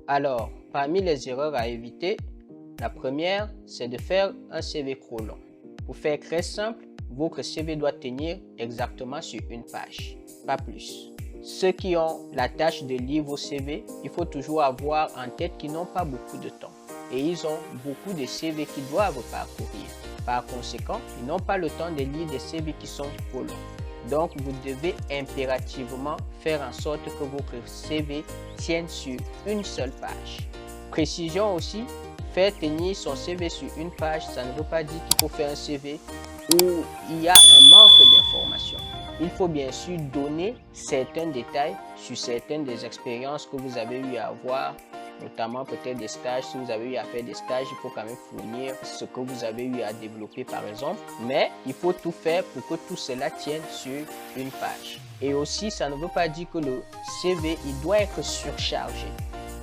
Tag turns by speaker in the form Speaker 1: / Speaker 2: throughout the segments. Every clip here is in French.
Speaker 1: Alors, parmi les erreurs à éviter, la première, c'est de faire un CV trop long. Pour faire très simple, votre CV doit tenir exactement sur une page, pas plus. Ceux qui ont la tâche de lire vos CV, il faut toujours avoir en tête qu'ils n'ont pas beaucoup de temps et ils ont beaucoup de CV qu'ils doivent parcourir. Par conséquent, ils n'ont pas le temps de lire des CV qui sont trop longs. Donc, vous devez impérativement faire en sorte que votre CV tienne sur une seule page. Précision aussi, faire tenir son CV sur une page, ça ne veut pas dire qu'il faut faire un CV où il y a un manque d'informations. Il faut bien sûr donner certains détails sur certaines des expériences que vous avez eu à avoir, notamment peut-être des stages. Si vous avez eu à faire des stages, il faut quand même fournir ce que vous avez eu à développer par exemple. Mais il faut tout faire pour que tout cela tienne sur une page. Et aussi, ça ne veut pas dire que le CV, il doit être surchargé.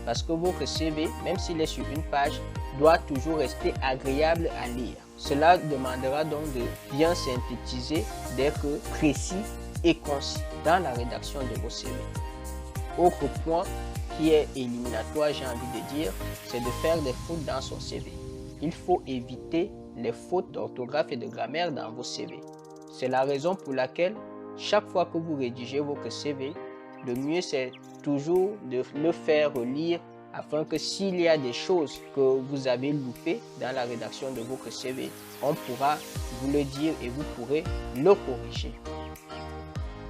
Speaker 1: Parce que votre CV, même s'il est sur une page, doit toujours rester agréable à lire. Cela demandera donc de bien synthétiser, d'être précis et concis dans la rédaction de vos CV. Autre point qui est éliminatoire, j'ai envie de dire, c'est de faire des fautes dans son CV. Il faut éviter les fautes d'orthographe et de grammaire dans vos CV. C'est la raison pour laquelle, chaque fois que vous rédigez votre CV, le mieux c'est toujours de le faire relire afin que s'il y a des choses que vous avez loupées dans la rédaction de votre CV, on pourra vous le dire et vous pourrez le corriger.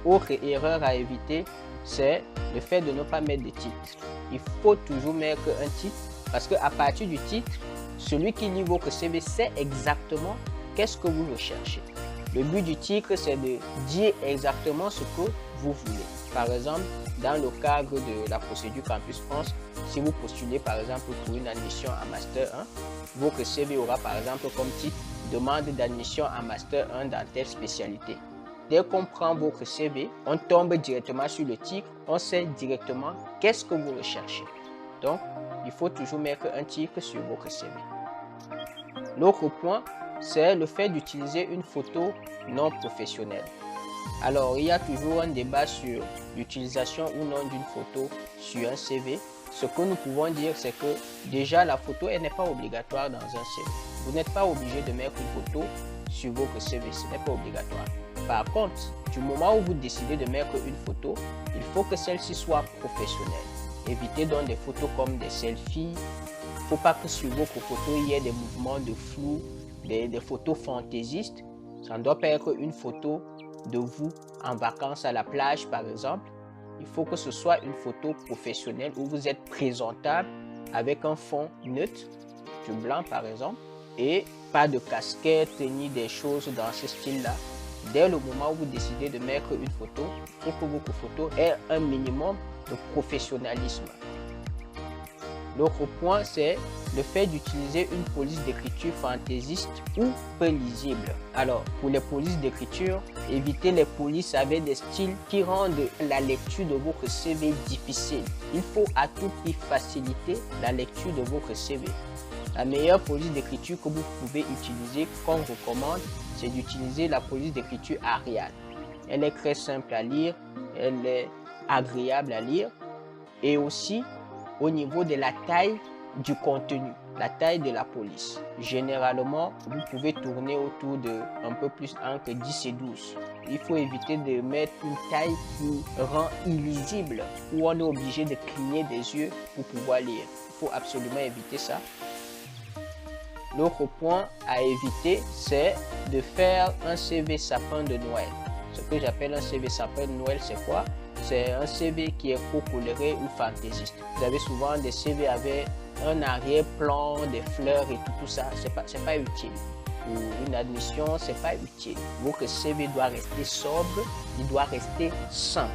Speaker 1: Autre erreur à éviter, c'est le fait de ne pas mettre de titre. Il faut toujours mettre un titre parce qu'à partir du titre, celui qui lit votre CV sait exactement qu'est-ce que vous recherchez. Le but du titre, c'est de dire exactement ce que vous voulez. Par exemple, dans le cadre de la procédure Campus France, si vous postulez par exemple pour une admission en Master 1, votre CV aura par exemple comme titre « Demande d'admission en Master 1 dans telle spécialité ». Dès qu'on prend votre CV, on tombe directement sur le titre, on sait directement qu'est-ce que vous recherchez. Donc, il faut toujours mettre un titre sur votre CV. L'autre point, c'est le fait d'utiliser une photo non professionnelle. Alors, il y a toujours un débat sur l'utilisation ou non d'une photo sur un CV. Ce que nous pouvons dire, c'est que déjà, la photo, elle n'est pas obligatoire dans un CV. Vous n'êtes pas obligé de mettre une photo sur votre CV, ce n'est pas obligatoire. Par contre, du moment où vous décidez de mettre une photo, il faut que celle-ci soit professionnelle. Évitez donc des photos comme des selfies. Il ne faut pas que sur votre photo, il y ait des mouvements de flou, des photos fantaisistes. Ça ne doit pas être une photo de vous en vacances à la plage, par exemple. Il faut que ce soit une photo professionnelle où vous êtes présentable avec un fond neutre, du blanc par exemple, et pas de casquette ni des choses dans ce style-là. Dès le moment où vous décidez de mettre une photo, il faut que votre photo ait un minimum de professionnalisme. L'autre point, c'est le fait d'utiliser une police d'écriture fantaisiste ou peu lisible. Alors, pour les polices d'écriture, évitez les polices avec des styles qui rendent la lecture de votre CV difficile. Il faut à tout prix faciliter la lecture de votre CV. La meilleure police d'écriture que vous pouvez utiliser, qu'on recommande, c'est d'utiliser la police d'écriture Arial. Elle est très simple à lire, elle est agréable à lire et aussi au niveau de la taille du contenu, la taille de la police. Généralement, vous pouvez tourner autour de un peu plus entre 10 et 12. Il faut éviter de mettre une taille qui rend illisible, où on est obligé de cligner des yeux pour pouvoir lire. Il faut absolument éviter ça. L'autre point à éviter, c'est de faire un CV sapin de Noël. Ce que j'appelle un CV sapin de Noël, c'est quoi? C'est un CV qui est trop coloré ou fantaisiste. Vous avez souvent des CV avec un arrière-plan, des fleurs et tout ça. C'est pas utile. Pour une admission, c'est pas utile. Votre CV doit rester sobre, il doit rester simple.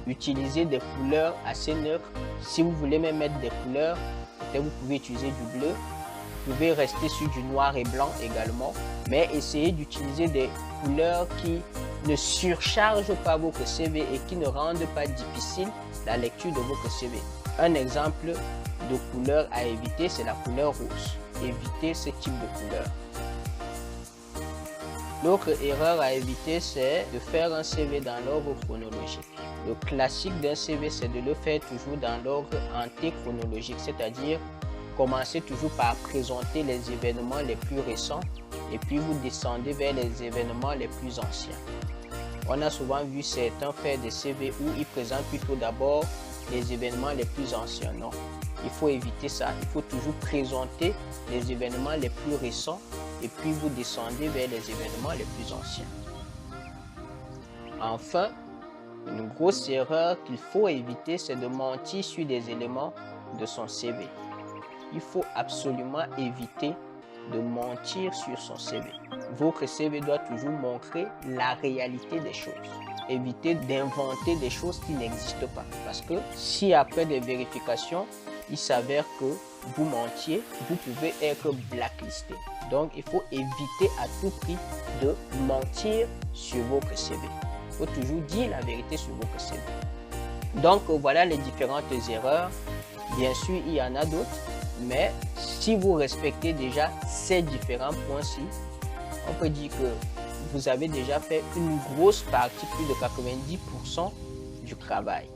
Speaker 1: Utilisez des couleurs assez neutres. Si vous voulez même mettre des couleurs, peut-être vous pouvez utiliser du bleu. Vous pouvez rester sur du noir et blanc également, mais essayez d'utiliser des couleurs qui ne surchargent pas votre CV et qui ne rendent pas difficile la lecture de votre CV. Un exemple de couleur à éviter, c'est la couleur rouge. Évitez ce type de couleur. L'autre erreur à éviter, c'est de faire un CV dans l'ordre chronologique. Le classique d'un CV, c'est de le faire toujours dans l'ordre antéchronologique, c'est-à-dire commencer toujours par présenter les événements les plus récents et puis vous descendez vers les événements les plus anciens. On a souvent vu certains faire des CV où ils présentent plutôt d'abord les événements les plus anciens. Non, il faut éviter ça. Il faut toujours présenter les événements les plus récents et puis vous descendez vers les événements les plus anciens. Enfin, une grosse erreur qu'il faut éviter, c'est de mentir sur des éléments de son CV. Il faut absolument éviter de mentir sur son CV. Votre CV doit toujours montrer la réalité des choses. Évitez d'inventer des choses qui n'existent pas. Parce que si après des vérifications, il s'avère que vous mentiez, vous pouvez être blacklisté. Donc, il faut éviter à tout prix de mentir sur votre CV. Il faut toujours dire la vérité sur votre CV. Donc, voilà les différentes erreurs. Bien sûr, il y en a d'autres. Mais si vous respectez déjà ces différents points-ci, on peut dire que vous avez déjà fait une grosse partie, plus de 90% du travail.